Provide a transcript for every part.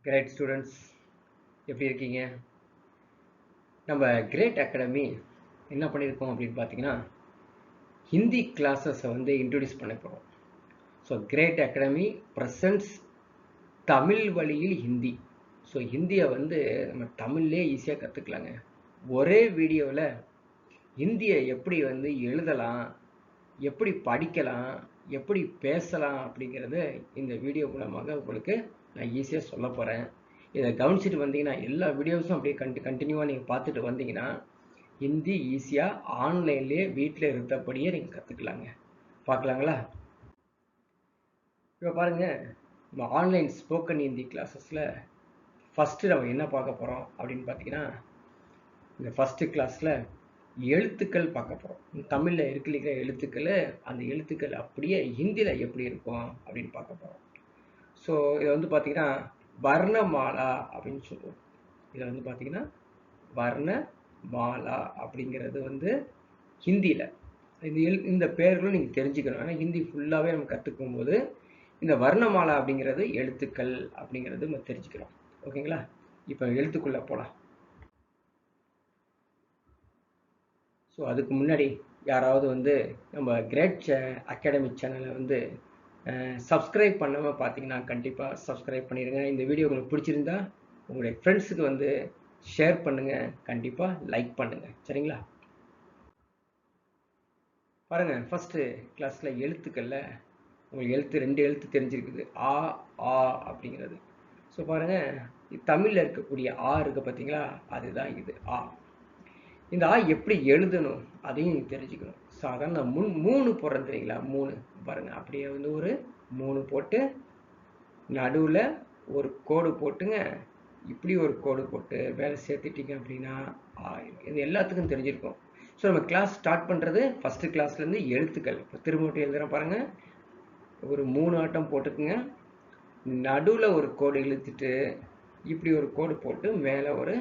Great students, எப்படி இருக்கீங்க? நம்ம கிரேட் அகாடமி என்ன பண்ணியிருக்கோம் அப்படின்னு பார்த்தீங்கன்னா, ஹிந்தி கிளாஸஸை வந்து இன்ட்ரடியூஸ் பண்ண போகிறோம். So great academy presents Tamil வழியில் ஹிந்தி. ஸோ ஹிந்தியை வந்து நம்ம தமிழ்லே ஈஸியாக கற்றுக்கலாங்க. ஒரே வீடியோவில் ஹிந்தியை எப்படி வந்து எழுதலாம், எப்படி படிக்கலாம், எப்படி பேசலாம் அப்படிங்கிறத இந்த வீடியோ மூலமாக உங்களுக்கு நான் ஈஸியாக சொல்ல போகிறேன். இதை கவனிச்சுட்டு வந்தீங்கன்னா, எல்லா வீடியோஸும் அப்படியே கண்டினியூவாக நீங்கள் பார்த்துட்டு வந்தீங்கன்னா, ஹிந்தி ஈஸியாக ஆன்லைன்லேயே வீட்டில் இருந்தபடியே நீங்கள் கற்றுக்கலாங்க. பார்க்கலாங்களா? இப்போ பாருங்கள், நம்ம ஆன்லைன் ஸ்போக்கன் ஹிந்தி கிளாஸஸில் ஃபஸ்ட்டு நம்ம என்ன பார்க்க போகிறோம் அப்படின்னு பார்த்தீங்கன்னா, இந்த ஃபஸ்ட்டு கிளாஸில் எழுத்துக்கள் பார்க்க போகிறோம். தமிழில் இருக்கிற எழுத்துக்கள், அந்த எழுத்துக்கள் அப்படியே ஹிந்தியில் எப்படி இருக்கும் அப்படின்னு பார்க்க போகிறோம். ஸோ இதை வந்து பார்த்தீங்கன்னா வர்ணமாலா அப்படின்னு சொல்லுவோம். இதை வந்து பார்த்தீங்கன்னா வர்ணமாலா அப்படிங்கிறது வந்து ஹிந்தியில் இந்த பெயர்களும் நீங்கள் தெரிஞ்சுக்கணும். ஆனால் ஹிந்தி ஃபுல்லாகவே நம்ம கற்றுக்கும் போது இந்த வர்ணமாலா அப்படிங்கிறது எழுத்துக்கள் அப்படிங்கிறது நம்ம தெரிஞ்சுக்கிறோம். ஓகேங்களா? இப்போ எழுத்துக்குள்ளே போகலாம். ஸோ அதுக்கு முன்னாடி யாராவது வந்து நம்ம கிரேட் அகாடமி சேனலை வந்து சப்ஸ்கிரைப் பண்ணாமல் பார்த்தீங்கன்னா கண்டிப்பாக சப்ஸ்கிரைப் பண்ணிடுங்க. இந்த வீடியோ உங்களுக்கு பிடிச்சிருந்தா உங்களுடைய ஃப்ரெண்ட்ஸுக்கு வந்து ஷேர் பண்ணுங்கள், கண்டிப்பாக லைக் பண்ணுங்கள். சரிங்களா? பாருங்கள், ஃபஸ்ட்டு கிளாஸில் எழுத்துக்களில் உங்களுக்கு ரெண்டு எழுத்து தெரிஞ்சிருக்குது, ஆ ஆ அப்படிங்கிறது. ஸோ பாருங்கள், தமிழில் இருக்கக்கூடிய ஆ இருக்குது பார்த்தீங்களா, அதுதான் இது ஆ. இந்த ஆ எப்படி எழுதணும் அதையும் நீங்கள் தெரிஞ்சுக்கணும். சாதாரண மூணு போடுறது தெரியுங்களா? 3 பாருங்கள், அப்படியே வந்து ஒரு 3 போட்டு நடுவில் ஒரு கோடு போட்டுங்க, இப்படி ஒரு கோடு போட்டு வேலை சேர்த்துட்டீங்க அப்படின்னா ஆயிடும். இது எல்லாத்துக்கும் தெரிஞ்சிருக்கும். ஸோ நம்ம கிளாஸ் ஸ்டார்ட் பண்ணுறது ஃபஸ்ட்டு கிளாஸ்லேருந்து எழுத்துக்கள். இப்போ திரும்ப எழுதுகிறேன் பாருங்கள், ஒரு 3 ஆட்டம் போட்டுக்குங்க, நடுவில் ஒரு கோடு இழுத்துட்டு இப்படி ஒரு கோடு போட்டு மேலே ஒரு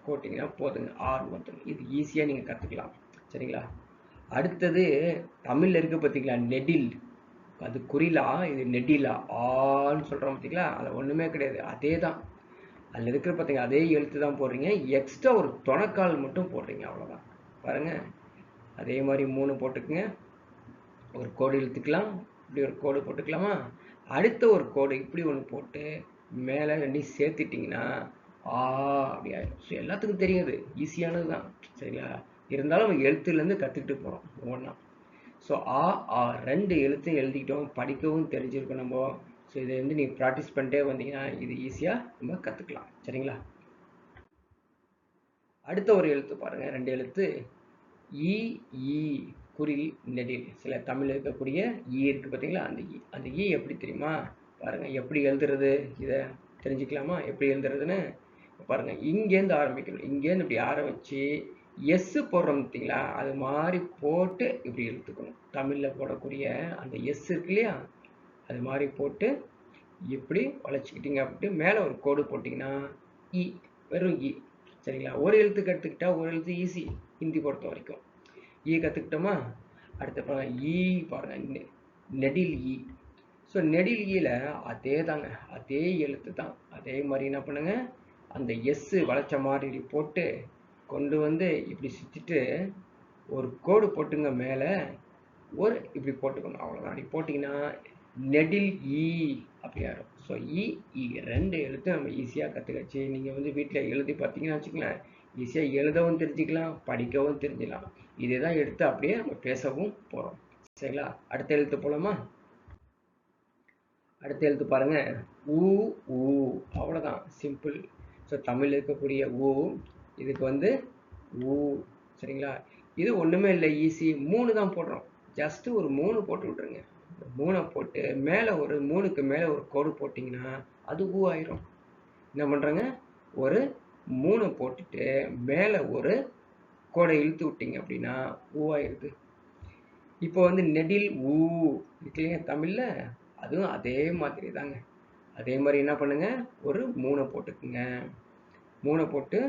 போட்டிங்கன்னா போதுங்க, ஆறு வந்துடும். இது ஈஸியாக நீங்கள் கற்றுக்கலாம். சரிங்களா? அடுத்தது தமிழில் இருக்க பார்த்தீங்களா நெடில், அது குறிலா, இது நெடிலா, ஆன்னு சொல்கிறோம் பார்த்தீங்களா, அதில் ஒன்றுமே கிடையாது, அதே தான். அதில் இருக்கிற பார்த்தீங்க அதே எழுத்து தான் போடுறீங்க, எக்ஸ்ட்ரா ஒரு தொணக்கால் மட்டும் போடுறீங்க, அவ்வளோதான். பாருங்கள், அதே மாதிரி 3 போட்டுக்குங்க, ஒரு கோடு இழுத்துக்கலாம், இப்படி ஒரு கோடு போட்டுக்கலாமா, அடுத்த ஒரு கோடு இப்படி ஒன்று போட்டு மேலே ரெண்டையும் சேர்த்துட்டிங்கன்னா அப்படி ஆயிடும். ஸோ எல்லாத்துக்கும் தெரியாது, ஈஸியானது தான். சரிங்களா? இருந்தாலும் நம்ம எழுத்துலேருந்து கற்றுக்கிட்டு போகிறோம் ஒவ்வொன்றா. ஸோ ஆ ரெண்டு எழுத்தையும் எழுதிக்கிட்டோம், படிக்கவும் தெரிஞ்சிருக்கோம் நம்ம. ஸோ இதை வந்து நீங்கள் ப்ராக்டிஸ் பண்ணிட்டே வந்தீங்கன்னா இது ஈஸியாக நம்ம கற்றுக்கலாம். சரிங்களா? அடுத்த ஒரு எழுத்து பாருங்கள், ரெண்டு எழுத்து ஈ ஈ குறில் நெடில். சில தமிழ் இருக்கக்கூடிய ஈ இருக்குது பார்த்தீங்களா, அந்த ஈ எப்படி தெரியுமா? பாருங்கள், எப்படி எழுதுறது இதை தெரிஞ்சுக்கலாமா? எப்படி எழுதுறதுன்னு பாருங்கள். இங்கேருந்து ஆரம்பிக்கணும், இங்கேருந்து இப்படி ஆரம்பித்து எஸ் போடுறோம் பார்த்தீங்களா, அது மாதிரி போட்டு இப்படி எழுத்துக்கணும். தமிழில் போடக்கூடிய அந்த எஸ் இருக்கு இல்லையா, அது மாதிரி போட்டு இப்படி வளைச்சிக்கிட்டீங்க. அப்படி மேலே ஒரு கோடு போட்டிங்கன்னா இ, வெறும் இ. சரிங்களா? ஒரு எழுத்துக்கு எடுத்துக்கிட்டா ஒரு எழுத்து ஈஸி ஹிந்தி பொறுத்த வரைக்கும். ஈ கற்றுக்கிட்டோமா? அடுத்த பாருங்கள், ஈ பாருங்கள், நெடில் ஈ. ஸோ நெடில் ஈல அதே தாங்க, அதே எழுத்து தான். அதே மாதிரி என்ன பண்ணுங்க, அந்த எஸ்ஸு வளைச்ச மாதிரி போட்டு கொண்டு வந்து இப்படி சுற்றிட்டு ஒரு கோடு போட்டுங்க, மேலே ஒரு இப்படி போட்டுக்கணும், அவ்வளோதான். அப்படி போட்டிங்கன்னா நெடில் ஈ அப்படி ஆயிடும். ஸோ இ ரெண்டு எழுத்து நம்ம ஈஸியாக கற்றுக்கச்சு. நீங்கள் வந்து வீட்டில் எழுதி பார்த்தீங்கன்னா வச்சுக்கலாம், ஈஸியாக எழுதவும் தெரிஞ்சுக்கலாம், படிக்கவும் தெரிஞ்சுக்கலாம். இதே தான் எடுத்து அப்படியே நம்ம பேசவும் போகிறோம். சரிங்களா? அடுத்த எழுத்து போலாமா? அடுத்த எழுத்து பாருங்கள், ஊ ஊ, அவ்வளோதான், சிம்பிள். ஸோ தமிழ் இருக்கக்கூடிய ஊ, இதுக்கு வந்து ஊ. சரிங்களா? இது ஒன்றுமே இல்லை, ஈஸி. 3 தான் போடுறோம், ஜஸ்ட்டு ஒரு 3 போட்டு விட்ருங்க. 3 போட்டு மேலே ஒரு 3க்கு மேலே ஒரு கோடு போட்டிங்கன்னா அது ஊ ஆயிரும். என்ன பண்ணுறேங்க, ஒரு 3 போட்டுட்டு மேலே ஒரு கோடை இழுத்து விட்டீங்க அப்படின்னா ஊ ஆயிடுது. இப்போ வந்து நெடில் ஊ இருக்கு இல்லைங்க தமிழில், அதுவும் அதே மாதிரி தாங்க. அதே மாதிரி என்ன பண்ணுங்க, ஒரு 3 போட்டுக்குங்க. 3 போட்டு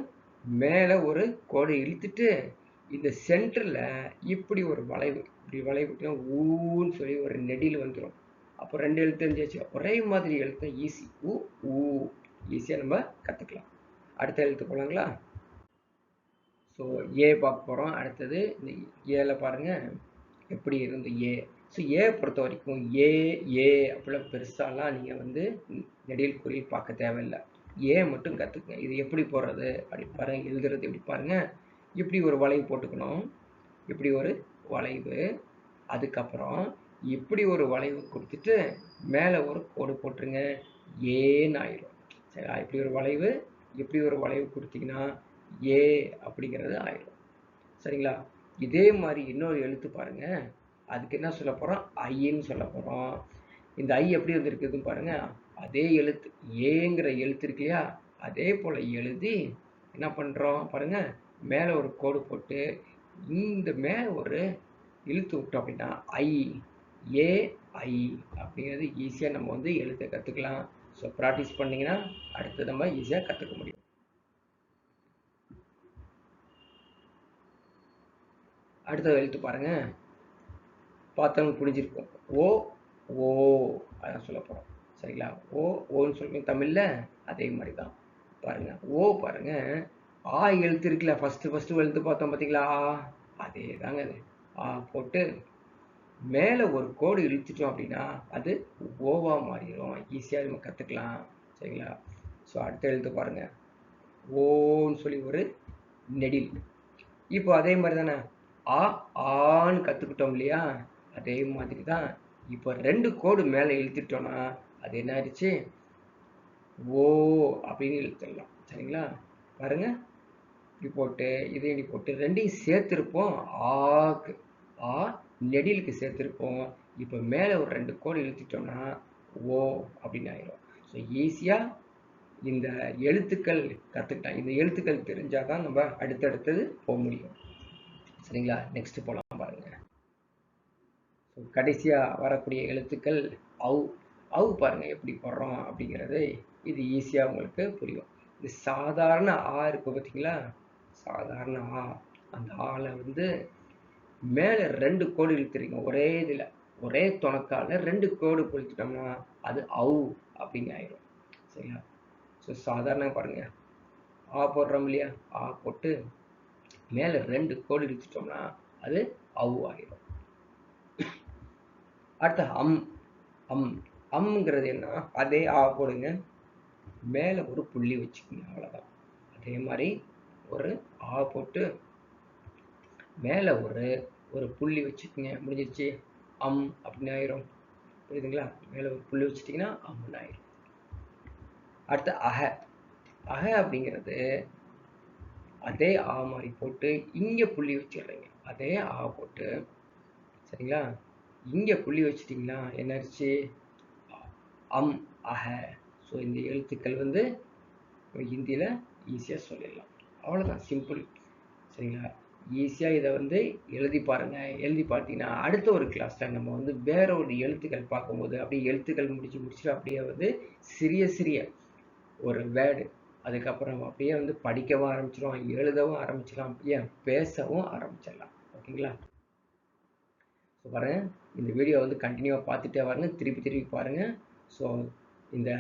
மேலே ஒரு கோடு இழுத்துட்டு இந்த சென்டரில் இப்படி ஒரு வளைவு, இப்படி வளைவுக்கு ஊன்னு சொல்லி ஒரு நெடில் வந்துடும். அப்போ 2 எழுத்து தெரிஞ்சாச்சு. ஒரே மாதிரி எழுத்து ஈஸி. உ ஊ ஈஸியாக நம்ம கற்றுக்கலாம். அடுத்த எழுத்து போகலாங்களா? ஸோ ஏ பார்க்க போகிறோம். அடுத்தது இந்த ஏல பாருங்கள் எப்படி இருந்து ஏ. ஸோ ஏ பொறுத்த வரைக்கும் ஏ அப்படிலாம் பெருசாலாம் நீங்கள் வந்து நெடில் குறியில் பார்க்க தேவையில்லை. ஏ மட்டும் கற்றுக்குங்க. இது எப்படி போடுறது அப்படி பாருங்கள். எழுதுறது எப்படி பாருங்கள். இப்படி ஒரு வளைவு போட்டுக்கணும். இப்படி ஒரு வளைவு. அதுக்கப்புறம் இப்படி ஒரு வளைவு கொடுத்துட்டு மேலே ஒரு கோடு போட்டுருங்க. ஏன்னு ஆயிரும். சரிங்களா? இப்படி ஒரு வளைவு இப்படி ஒரு வளைவு கொடுத்தீங்கன்னா ஏ அப்படிங்கிறது ஆயிரும். சரிங்களா? இதே மாதிரி இன்னொரு எழுத்து பாருங்க. அதுக்கு என்ன சொல்ல போகிறோம்? ஐன்னு சொல்ல போகிறோம். இந்த ஐ எப்படி வந்துருக்குதுன்னு பாருங்க. அதே எழுத்து ஏங்கிற எழுத்து இருக்கு இல்லையா, அதே போல் எழுதி என்ன பண்ணுறோம் பாருங்க. மேலே ஒரு கோடு போட்டு இந்த மேலே ஒரு இழுத்து விட்டோம் அப்படின்னா ஐ ஏ ஐ அப்படிங்கிறது ஈஸியாக நம்ம வந்து எழுத்தை கற்றுக்கலாம். ஸோ ப்ராக்டிஸ் பண்ணிங்கன்னா அடுத்து நம்ம ஈஸியாக கற்றுக்க முடியும். அடுத்த எழுத்து பாருங்க. பார்த்தவங்க புரிஞ்சிருக்கும். ஓ ஓ அதான் சொல்ல போகிறோம். சரிங்களா? ஓ ஓன்னு சொல்லுங்க தமிழில். அதே மாதிரி தான் பாருங்க. ஓ பாருங்க. ஆ எழுத்து இருக்குல்ல, ஃபஸ்ட்டு எழுத்து பார்த்தோம் பார்த்தீங்களா? அதே தாங்க அது. ஆ போட்டு மேலே ஒரு கோடு இழுத்துட்டோம் அப்படின்னா அது ஓவா மாறிடும். ஈஸியாக நம்ம கற்றுக்கலாம். சரிங்களா? ஸோ அடுத்த எழுத்து பாருங்க. ஓன்னு சொல்லி ஒரு நெடில். இப்போ அதே மாதிரி தானே ஆ ஆன்னு கற்றுக்கிட்டோம் இல்லையா? அதே மாதிரி தான் இப்போ 2 கோடு மேலே இழுத்துட்டோம்னா அது என்ன ஆயிடுச்சு? ஓ அப்படின்னு இழுத்துடலாம். சரிங்களா? பாருங்க. இப்படி போட்டு இதை இப்படி போட்டு ரெண்டையும் சேர்த்துருப்போம். ஆக்கு ஆ நெடிலுக்கு சேர்த்துருப்போம். இப்போ மேலே ஒரு 2 கோடு இழுத்துட்டோம்னா ஓ அப்படின்னு ஆயிரும். ஸோ ஈஸியாக இந்த எழுத்துக்கள் கற்றுக்கிட்டான். இந்த எழுத்துக்கள் தெரிஞ்சால் தான் நம்ம அடுத்தடுத்தது போக முடியும். சரிங்களா? நெக்ஸ்ட் போகலாம் பாருங்க. ஸோ கடைசியாக வரக்கூடிய எழுத்துக்கள் அவு பாருங்க எப்படி போடுறோம் அப்படிங்கிறது இது ஈஸியாக உங்களுக்கு புரியும். இது சாதாரண ஆ இருக்கு பார்த்தீங்களா? சாதாரண ஆ. அந்த ஆல வந்து மேலே 2 கோடு இழுத்துறீங்க. ஒரே இதில் ஒரே துணக்கால 2 கோடு கொடுத்துட்டோம்னா அது அவு அப்படின்னு ஆயிடும். சரிங்களா? ஸோ சாதாரண பாருங்க. ஆ போடுறோம் இல்லையா? ஆ போட்டு மேலே 2 கோடு இழுத்துட்டோம்னா அது அவு ஆகிடும். அடுத்த அம்ங்கிறது என்ன? அதே ஆ போடுங்க. மேலே ஒரு புள்ளி வச்சுக்கோங்க. அவ்வளோதான். அதே மாதிரி ஒரு ஆ போட்டு மேலே ஒரு புள்ளி வச்சுக்கோங்க. முடிஞ்சிருச்சு. அப்படின்னு ஆயிரும். புரியுதுங்களா? மேலே ஒரு புள்ளி வச்சுட்டிங்கன்னா அம்முன்னு ஆயிரும். அடுத்து அக அப்படிங்கிறது அதே ஆ மாதிரி போட்டு இங்கே புள்ளி வச்சிடுறீங்க. அதே ஆ போட்டு சரிங்களா? இங்கே புள்ளி வச்சிட்டிங்கன்னா என்னாச்சு? அக. ஸோ இந்த எழுத்துக்கள் வந்து ஹிந்தியில் ஈஸியாக சொல்லிடலாம். அவ்வளோதான், சிம்பிள். சரிங்களா? ஈஸியாக இதை வந்து எழுதி பாருங்கள். எழுதி பார்த்தீங்கன்னா அடுத்த ஒரு கிளாஸில் நம்ம வந்து வேற ஒரு எழுத்துக்கள் பார்க்கும்போது அப்படியே எழுத்துக்கள் முடிச்சுட்டு அப்படியே வந்து சிறிய ஒரு வேர்டு அதுக்கப்புறம் அப்படியே வந்து படிக்கவும் ஆரம்பிச்சிடும், எழுதவும் ஆரம்பிச்சிடலாம், அப்படியே பேசவும் ஆரம்பிச்சிடலாம். ஓகேங்களா? ஸோ பாருங்கள், இந்த வீடியோ வந்து கண்டினியூவாக பார்த்துட்டே வாருங்க. திருப்பி பாருங்கள். ஸோ இந்த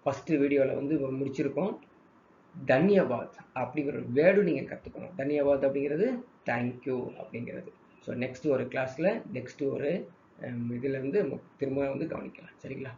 ஃபஸ்ட்டு வீடியோவில் வந்து முடிச்சிருக்கோம். தன்யவாத் அப்படிங்கிற ஒரு வேர்டும் நீங்கள் கற்றுக்கணும். தன்யவாத் அப்படிங்கிறது தேங்க்யூ அப்படிங்கிறது. ஸோ நெக்ஸ்ட் ஒரு கிளாஸில் நெக்ஸ்ட் ஒரு இதில் வந்து திரும்ப வந்து கவனிக்கலாம். சரிங்களா?